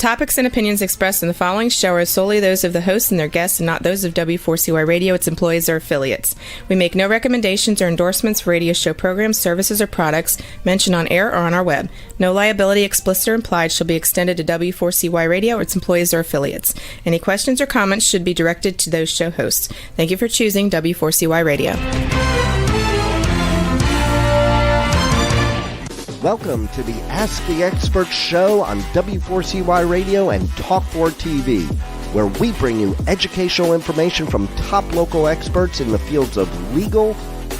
topics and opinions expressed in the following show are solely those of the hosts and their guests and not those of W4CY Radio, its employees, or affiliates. We make no recommendations or endorsements for radio show programs, services, or products mentioned on air or on our web. No liability, explicit or implied, shall be extended to W4CY Radio or its employees or affiliates. Any questions or comments should be directed to those show hosts. Thank you for choosing W4CY Radio. Welcome to the Ask the Expert show on W4CY Radio and Talk4 TV, where we bring you educational information from top local experts in the fields of legal,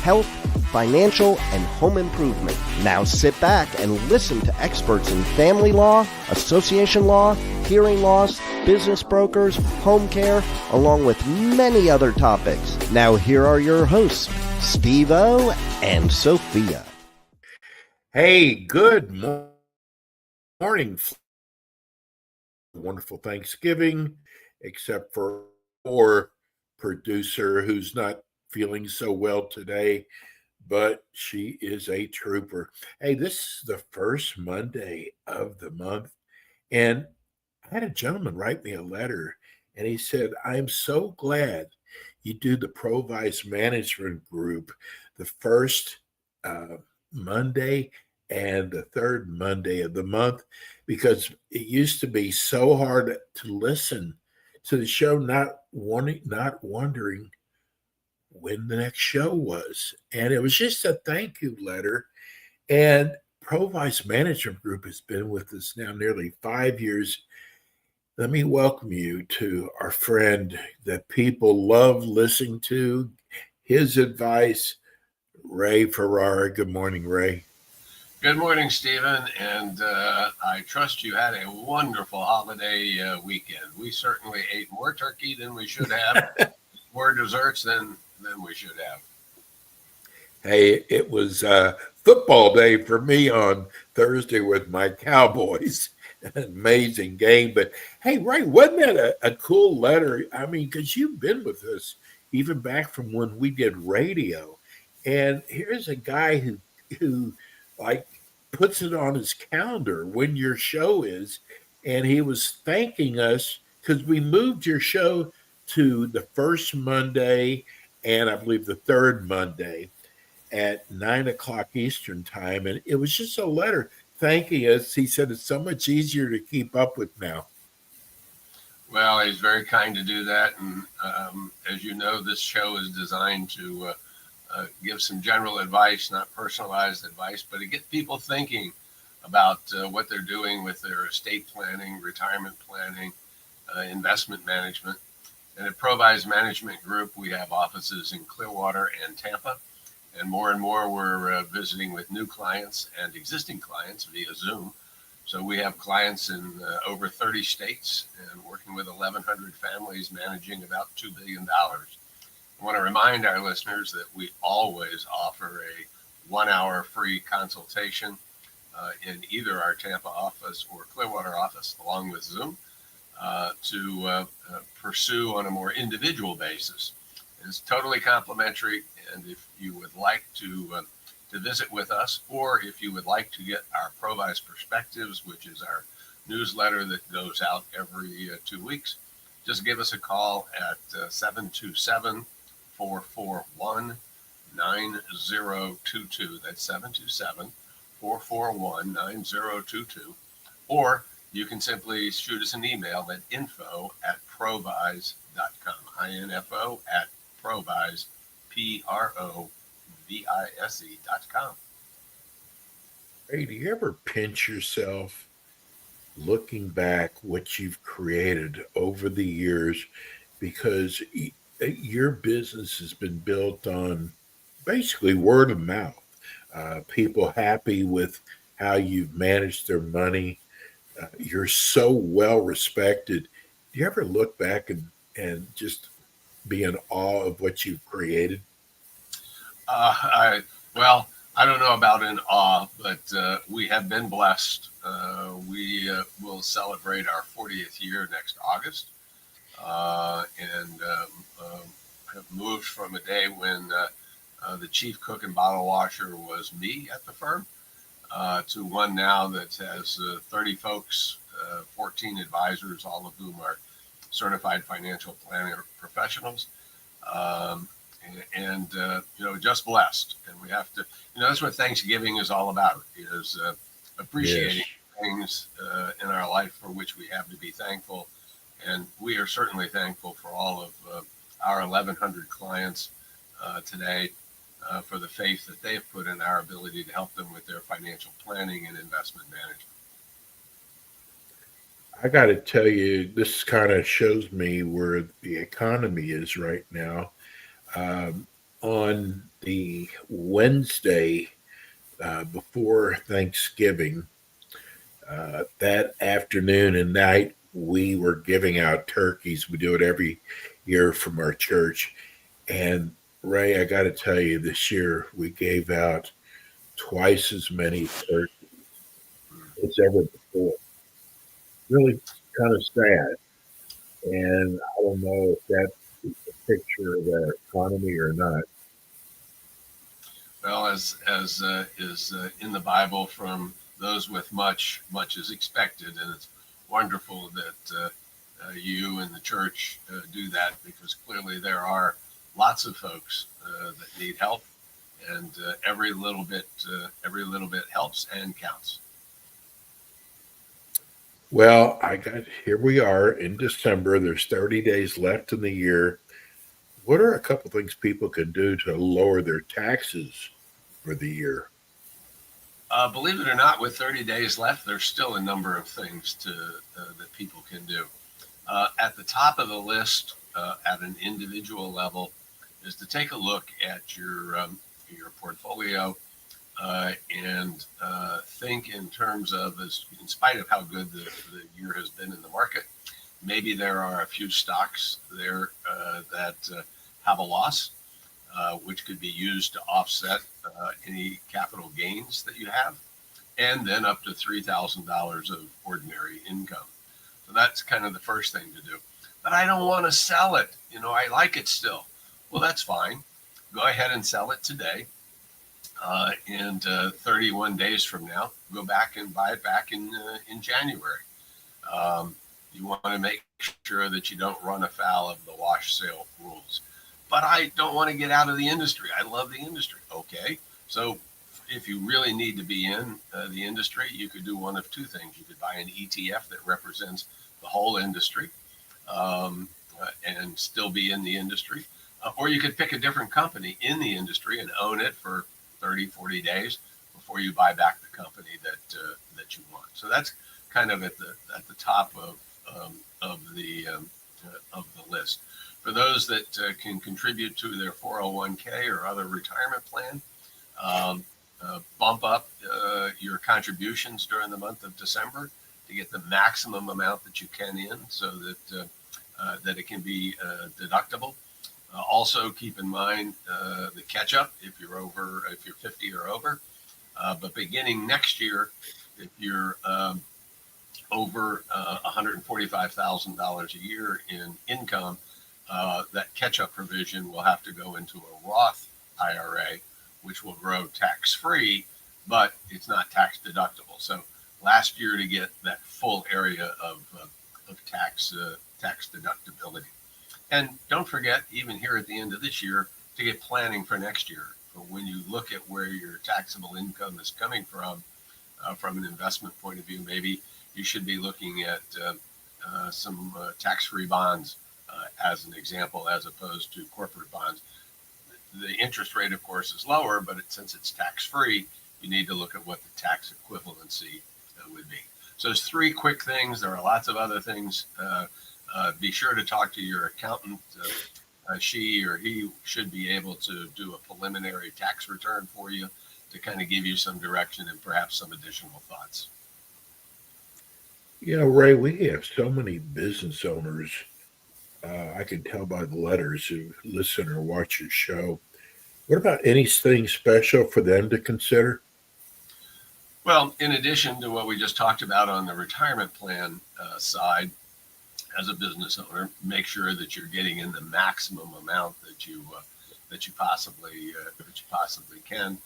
health, financial, and home improvement. Now sit back and listen to experts in family law, association law, hearing loss, business brokers, home care, along with many other topics. Now here are your hosts, Steve-O and Sophia. Hey, good morning. Wonderful Thanksgiving, except for our producer who's not feeling so well today, but she is a trooper. Hey, this is the first Monday of the month, and I had a gentleman write me a letter, and he said, I'm so glad you do the Provice Management Group the first Monday and the third Monday of the month, because it used to be so hard to listen to the show, not wondering when the next show was. And it was just a thank you letter. And Provice Management Group has been with us now nearly 5 years. Let me welcome you to our friend that people love listening to, his advice, Ray Ferrara. Good morning, Ray. Good morning, Stephen, and I trust you had a wonderful holiday weekend. We certainly ate more turkey than we should have, more desserts than we should have. Hey, it was football day for me on Thursday with my Cowboys. An amazing game. But hey, Ray, wasn't that a cool letter? I mean, because you've been with us even back from when we did radio. And here's a guy who like puts it on his calendar when your show is, and he was thanking us because we moved your show to the first Monday and I believe the third Monday at 9:00 Eastern time, and it was just a letter thanking us. He said it's so much easier to keep up with now. Well, he's very kind to do that, and as you know, this show is designed to give some general advice, not personalized advice, but to get people thinking about what they're doing with their estate planning, retirement planning, investment management. And at Provice Management Group, we have offices in Clearwater and Tampa. And more we're visiting with new clients and existing clients via Zoom. So we have clients in over 30 states and working with 1,100 families managing about $2 billion. I want to remind our listeners that we always offer a 1-hour free consultation in either our Tampa office or Clearwater office, along with Zoom, to pursue on a more individual basis. It's totally complimentary, and if you would like to visit with us, or if you would like to get our Provice Perspectives, which is our newsletter that goes out every 2 weeks, just give us a call at 727 441-9022. That's 727-441-9022. Or you can simply shoot us an email at info@provise.com. info@provise, provise.com. Hey, do you ever pinch yourself looking back what you've created over the years? Because your business has been built on basically word of mouth. People happy with how you've managed their money. You're so well respected. Do you ever look back and just be in awe of what you've created? I don't know about in awe, but we have been blessed. We will celebrate our 40th year next August, and have moved from a day when the chief cook and bottle washer was me at the firm to one now that has 30 folks 14 advisors, all of whom are certified financial planner professionals. Um, just blessed. And we have to, that's what Thanksgiving is all about, is appreciating Yes. things in our life for which we have to be thankful. And we are certainly thankful for all of our 1,100 clients today for the faith that they've put in our ability to help them with their financial planning and investment management. I got to tell you, this kind of shows me where the economy is right now. On the Wednesday before Thanksgiving, that afternoon and night, we were giving out turkeys. We do it every year from our church. And Ray, I got to tell you, this year we gave out twice as many turkeys as ever before. Really kind of sad. And I don't know if that is a picture of the economy or not. Well, as is in the Bible, from those with much, much is expected, and it's wonderful that you and the church do that, because clearly there are lots of folks that need help, and every little bit helps and counts. Well, here we are in December. There's 30 days left in the year. What are a couple things people can do to lower their taxes for the year? Believe it or not, with 30 days left, there's still a number of things that people can do. At the top of the list, at an individual level, is to take a look at your portfolio and think in terms of, in spite of how good the year has been in the market, maybe there are a few stocks there that have a loss, which could be used to offset any capital gains that you have, and then up to $3,000 of ordinary income. So that's kind of the first thing to do. But I don't want to sell it. I like it still. Well, that's fine. Go ahead and sell it today. And 31 days from now, go back and buy it back in January. You want to make sure that you don't run afoul of the wash sale rules. But I don't want to get out of the industry. I love the industry. Okay. So if you really need to be in the industry, you could do one of two things. You could buy an ETF that represents the whole industry and still be in the industry. Or you could pick a different company in the industry and own it for 30, 40 days before you buy back the company that you want. So that's kind of at the top of the list. For those that can contribute to their 401k or other retirement plan, bump up your contributions during the month of December to get the maximum amount that you can in, so that it can be deductible. Also, keep in mind the catch-up if you're 50 or over. But beginning next year, if you're over $145,000 a year in income, that catch-up provision will have to go into a Roth IRA, which will grow tax-free, but it's not tax deductible. So last year, to get that full area of tax deductibility. And don't forget, even here at the end of this year, to get planning for next year. When you look at where your taxable income is coming from an investment point of view, maybe you should be looking at some tax-free bonds as an example, as opposed to corporate bonds. The interest rate, of course, is lower, but since it's tax-free, you need to look at what the tax equivalency would be. So there's three quick things. There are lots of other things. Be sure to talk to your accountant. She or he should be able to do a preliminary tax return for you to kind of give you some direction and perhaps some additional thoughts. Ray, we have so many business owners. I can tell by the letters who listen or watch your show. What about anything special for them to consider? Well, in addition to what we just talked about on the retirement plan side, as a business owner, make sure that you're getting in the maximum amount that you possibly can.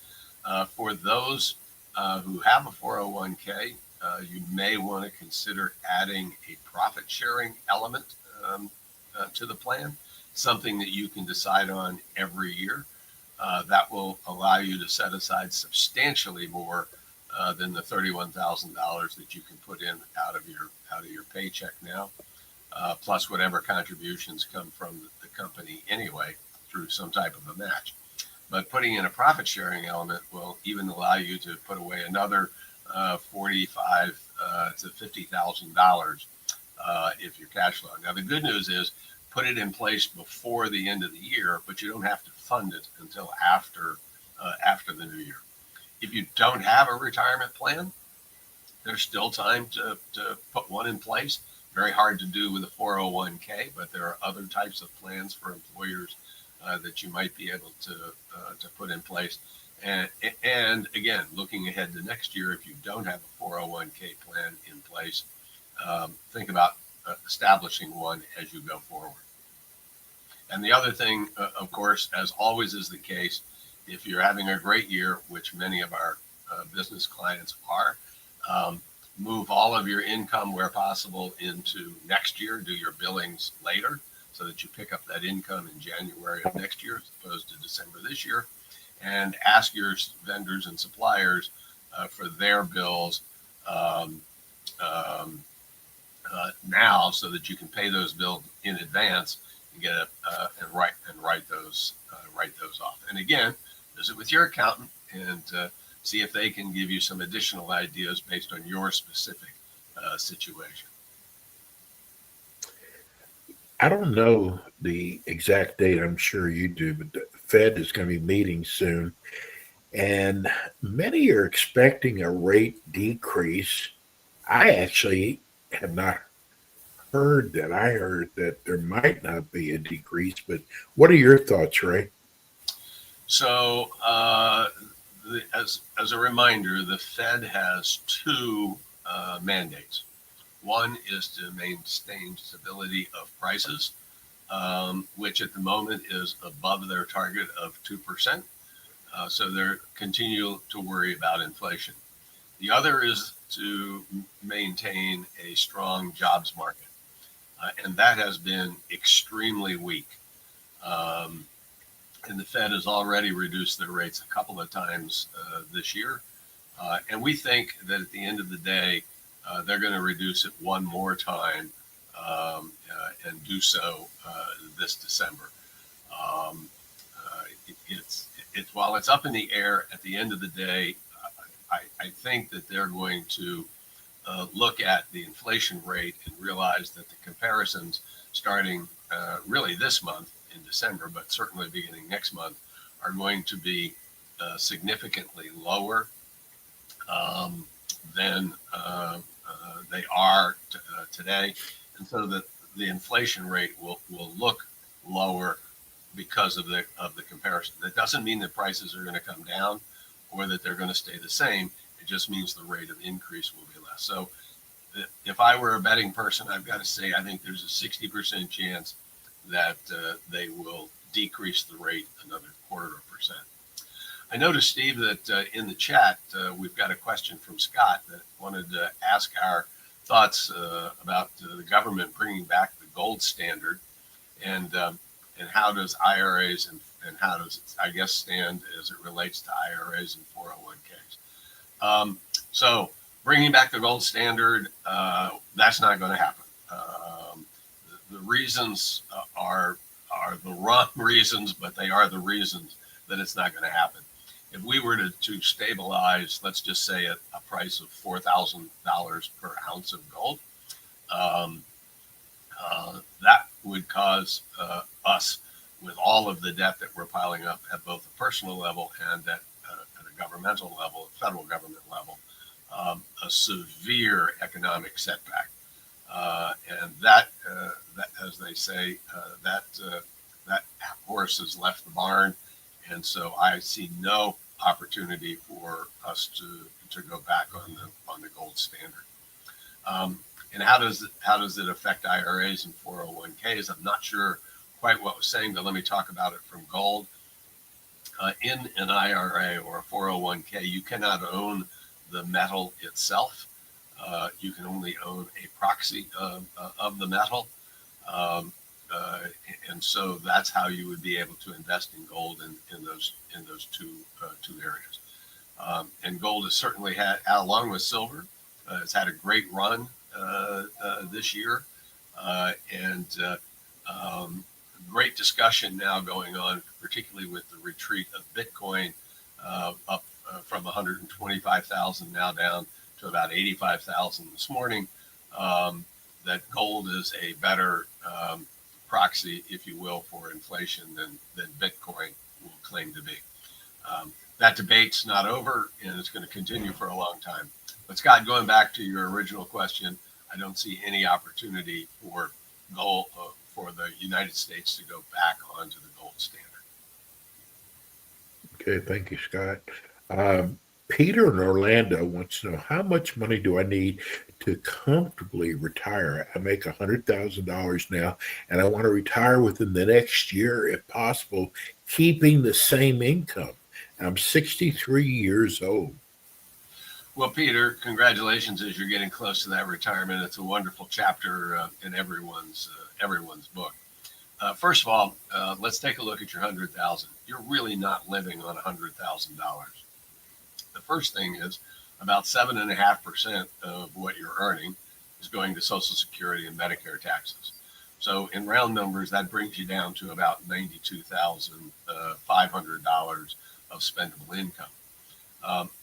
For those who have a 401k, you may want to consider adding a profit sharing element to the plan, something that you can decide on every year. That will allow you to set aside substantially more than the $31,000 that you can put in out of your paycheck now, plus whatever contributions come from the company anyway through some type of a match. But putting in a profit sharing element will even allow you to put away another $45,000 to $50,000 if you're cash flow. Now the good news is put it in place before the end of the year, but you don't have to fund it until after the new year. If you don't have a retirement plan, there's still time to put one in place. Very hard to do with a 401k, but there are other types of plans for employers that you might be able to put in place. And again, looking ahead to next year, if you don't have a 401k plan in place, think about establishing one as you go forward. And the other thing, of course, as always is the case, if you're having a great year, which many of our business clients are, move all of your income where possible into next year, do your billings later so that you pick up that income in January of next year as opposed to December this year, and ask your vendors and suppliers for their bills now so that you can pay those bills in advance and get and write those off. And again, visit with your accountant and see if they can give you some additional ideas based on your specific situation. I don't know the exact date. I'm sure you do, but the Fed is going to be meeting soon. And many are expecting a rate decrease. I actually have not heard that. I heard that there might not be a decrease, but what are your thoughts, Ray? So, as a reminder, the Fed has two mandates. One is to maintain stability of prices, which at the moment is above their target of 2%. So they're continue to worry about inflation. The other is to maintain a strong jobs market. And that has been extremely weak. And the Fed has already reduced their rates a couple of times this year. And we think that at the end of the day, they're going to reduce it one more time and do so this December. While it's up in the air, at the end of the day, I think that they're going to look at the inflation rate and realize that the comparisons starting really this month in December, but certainly beginning next month, are going to be significantly lower than they are today, and so that the inflation rate will look lower because of the comparison. That doesn't mean that prices are going to come down or that they're going to stay the same. It just means the rate of increase will be less. So if I were a betting person, I've got to say I think there's a 60% chance that they will decrease the rate another 0.25%. I noticed, Steve, that in the chat we've got a question from Scott that wanted to ask our thoughts about the government bringing back the gold standard, and how does IRAs and how does it, I guess, stand as it relates to IRAs and 401ks. So bringing back the gold standard, that's not going to happen. The reasons are the wrong reasons, but they are the reasons that it's not going to happen. If we were to stabilize, let's just say a price of $4,000 per ounce of gold, that would cause us, with all of the debt that we're piling up at both the personal level and at a governmental level, federal government level, a severe economic setback. And that, as they say, that horse has left the barn. And so I see no opportunity for us to go back on the gold standard. And how does it affect IRAs and 401ks? I'm not sure quite what was saying, but let me talk about it from gold. In an IRA or a 401k, you cannot own the metal itself. You can only own a proxy of the metal. Um, uh, and so that's how you would be able to invest in gold in those two areas. And gold has certainly had, along with silver, it's had a great run this year, and great discussion now going on, particularly with the retreat of Bitcoin up from 125,000 now down to about 85,000 this morning. That gold is a better proxy, if you will, for inflation than Bitcoin will claim to be. That debate's not over, and it's going to continue for a long time. But Scott, going back to your original question, I don't see any opportunity for gold for the United States to go back onto the gold standard. Okay, thank you, Scott. Peter in Orlando wants to know, how much money do I need to comfortably retire? I make $100,000 now, and I want to retire within the next year, if possible, keeping the same income. I'm 63 years old. Well, Peter, congratulations as you're getting close to that retirement. It's a wonderful chapter in everyone's book. First of all, let's take a look at your 100,000. You're really not living on $100,000. The first thing is about 7.5% of what you're earning is going to Social Security and Medicare taxes. So in round numbers, that brings you down to about $92,500 of spendable income.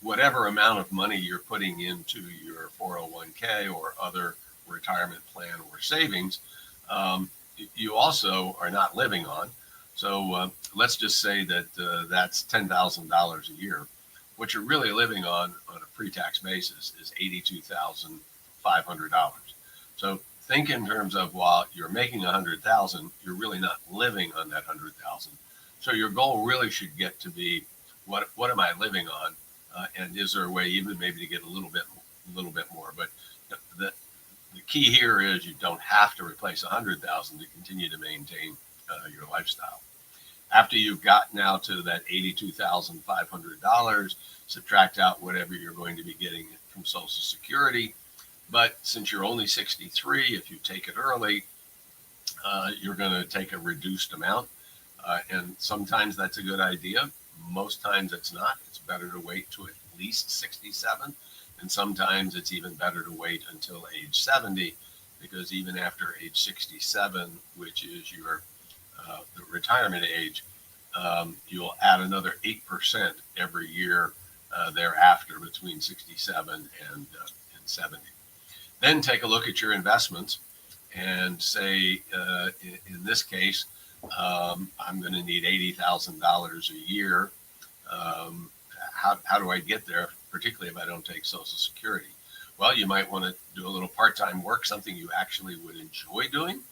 Whatever amount of money you're putting into your 401k or other retirement plan or savings, you also are not living on. So let's just say that that's $10,000 a year. What you're really living on a pre-tax basis is $82,500. So think in terms of, while you're making $100,000, you're really not living on that $100,000. So your goal really should get to be, what am I living on, and is there a way even maybe to get a little bit more? But the key here is you don't have to replace $100,000 to continue to maintain your lifestyle. After you've gotten out to that $82,500, subtract out whatever you're going to be getting from Social Security. But since you're only 63, if you take it early, you're going to take a reduced amount. And sometimes that's a good idea. Most times it's not. It's better to wait to at least 67. And sometimes it's even better to wait until age 70, because even after age 67, which is your the retirement age, you'll add another 8% every year thereafter between 67 and 70. Then take a look at your investments and say, in this case, I'm going to need $80,000 a year. How do I get there, particularly if I don't take Social Security? Well, you might want to do a little part-time work, something you actually would enjoy doing,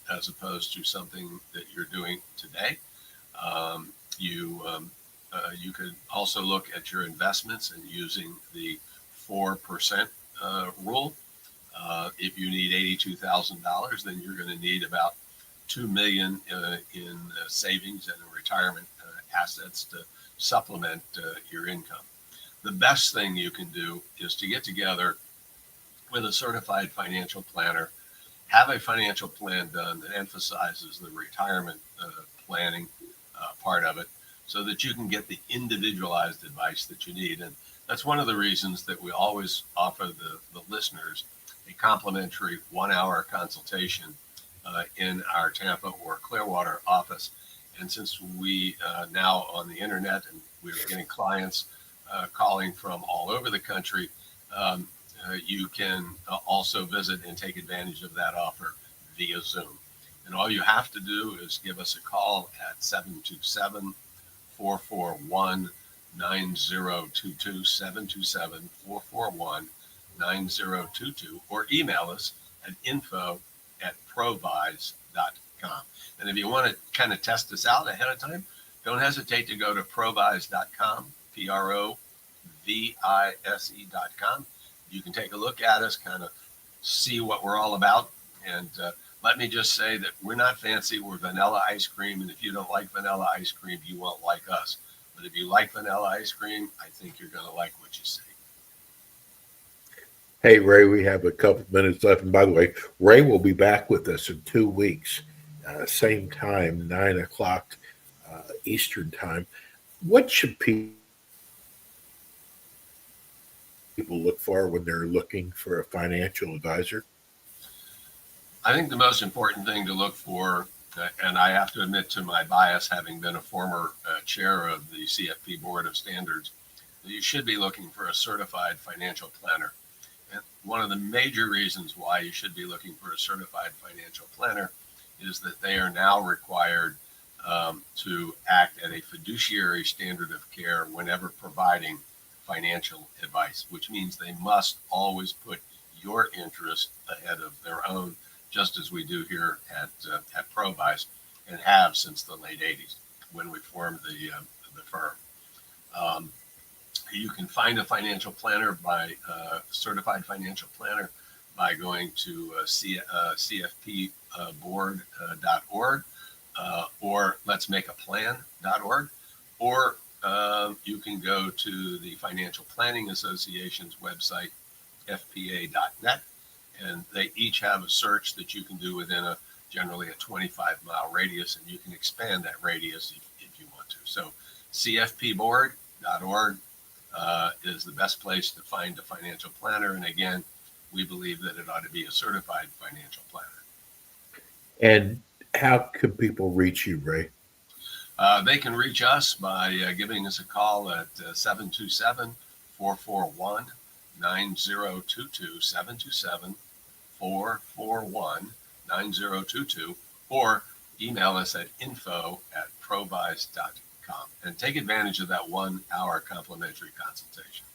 as opposed to something that you're doing today. You could also look at your investments and using the 4% rule. If you need $82,000, then you're going to need about $2 million in savings and retirement assets to supplement your income. The best thing you can do is to get together with a certified financial planner, have a financial plan done that emphasizes the retirement planning part of it, so that you can get the individualized advice that you need. And that's one of the reasons that we always offer the listeners a complimentary 1-hour consultation in our Tampa or Clearwater office. And since we now on the internet, and we're getting clients calling from all over the country, you can also visit and take advantage of that offer via Zoom. And all you have to do is give us a call at 727-441-9022, 727-441-9022, or email us at info@provise.com. And if you want to kind of test this out ahead of time, don't hesitate to go to provise.com, provise.com. You can take a look at us, kind of see what we're all about. And let me just say that we're not fancy. We're vanilla ice cream. And if you don't like vanilla ice cream, you won't like us. But if you like vanilla ice cream, I think you're going to like what you see. Hey, Ray, we have a couple minutes left. And by the way, Ray will be back with us in 2 weeks, same time, 9 o'clock Eastern time. What should people look for when they're looking for a financial advisor? I think the most important thing to look for, and I have to admit to my bias, having been a former chair of the CFP Board of Standards, that you should be looking for a certified financial planner. And one of the major reasons why you should be looking for a certified financial planner is that they are now required to act at a fiduciary standard of care whenever providing financial advice, which means they must always put your interest ahead of their own, just as we do here at ProVise and have since the late 80s when we formed the firm. You can find a financial planner certified financial planner by going to cfpboard.org or letsmakeaplan.org, or you can go to the Financial Planning Association's website, fpa.net, and they each have a search that you can do within generally a 25-mile radius, and you can expand that radius if you want to. So cfpboard.org is the best place to find a financial planner. And again, we believe that it ought to be a certified financial planner. And how can people reach you, Ray? They can reach us by giving us a call at 727-441-9022, 727-441-9022, or email us at info@provise.com and take advantage of that 1-hour complimentary consultation.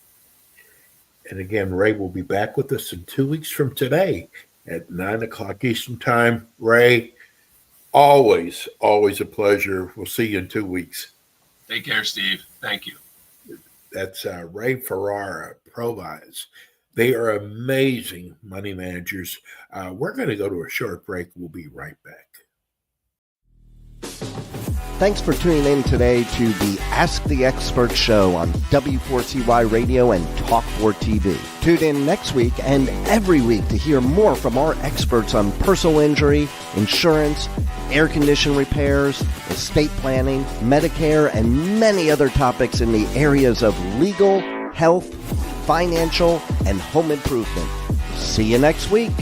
And again, Ray will be back with us in 2 weeks from today at 9 o'clock Eastern time. Ray, always a pleasure. We'll see you in 2 weeks. Take care, Steve. Thank you. That's Ray Ferrara, ProVise. They are amazing money managers. We're going to go to a short break. We'll be right back. Thanks for tuning in today to the Ask the Expert show on W4CY Radio and Talk4 TV. Tune in next week and every week to hear more from our experts on personal injury, insurance, air condition repairs, estate planning, Medicare, and many other topics in the areas of legal, health, financial, and home improvement. See you next week.